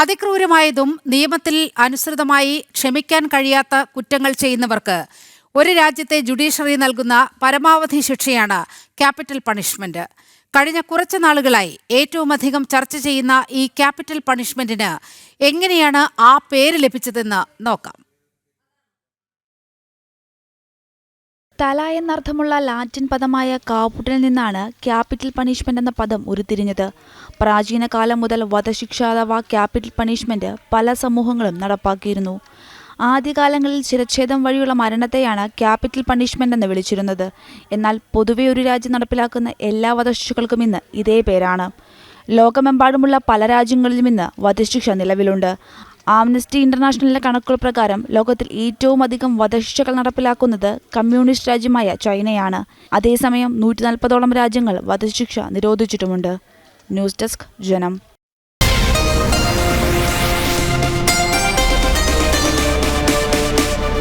അതിക്രൂരമായതും നിയമത്തിൽ അനുസൃതമായി ക്ഷമിക്കാൻ കഴിയാത്ത കുറ്റങ്ങൾ ചെയ്യുന്നവർക്ക് ഒരു രാജ്യത്തെ ജുഡീഷ്യറി നൽകുന്ന പരമാവധി ശിക്ഷയാണ് ക്യാപിറ്റൽ പണിഷ്മെന്റ്. കഴിഞ്ഞ കുറച്ച് നാളുകളായി ഏറ്റവുമധികം ചർച്ച ചെയ്യുന്ന ഈ ക്യാപിറ്റൽ പണിഷ്മെന്റിന് എങ്ങനെയാണ് ആ പേര് ലഭിച്ചതെന്ന് നോക്കാം. തല എന്നർത്ഥമുള്ള ലാറ്റിൻ പദമായ കാപുട്ടിൽ നിന്നാണ് ക്യാപിറ്റൽ പണിഷ്മെന്റ് എന്ന പദം ഉരുത്തിരിഞ്ഞത്. പ്രാചീന കാലം മുതൽ വധശിക്ഷ അഥവാ ക്യാപിറ്റൽ പണിഷ്മെന്റ് പല സമൂഹങ്ങളും നടപ്പാക്കിയിരുന്നു. ആദ്യകാലങ്ങളിൽ ശിരച്ഛേദം വഴിയുള്ള മരണത്തെയാണ് ക്യാപിറ്റൽ പണിഷ്മെന്റ് എന്ന് വിളിച്ചിരുന്നത്. എന്നാൽ പൊതുവെ ഒരു രാജ്യം നടപ്പിലാക്കുന്ന എല്ലാ വധശിക്ഷകൾക്കും ഇന്ന് ഇതേ പേരാണ്. ലോകമെമ്പാടുമുള്ള പല രാജ്യങ്ങളിലും ഇന്ന് വധശിക്ഷ നിലവിലുണ്ട്. ആംനസ്റ്റി ഇന്റർനാഷണലിന്റെ കണക്കുകൾ പ്രകാരം ലോകത്തിൽ ഏറ്റവും അധികം വധശിക്ഷകൾ നടപ്പിലാക്കുന്നത് കമ്മ്യൂണിസ്റ്റ് രാജ്യമായ ചൈനയാണ്. അതേസമയം 140ഓളം രാജ്യങ്ങൾ വധശിക്ഷ നിരോധിച്ചിട്ടുമുണ്ട്. ന്യൂസ് ഡെസ്ക് ജനം.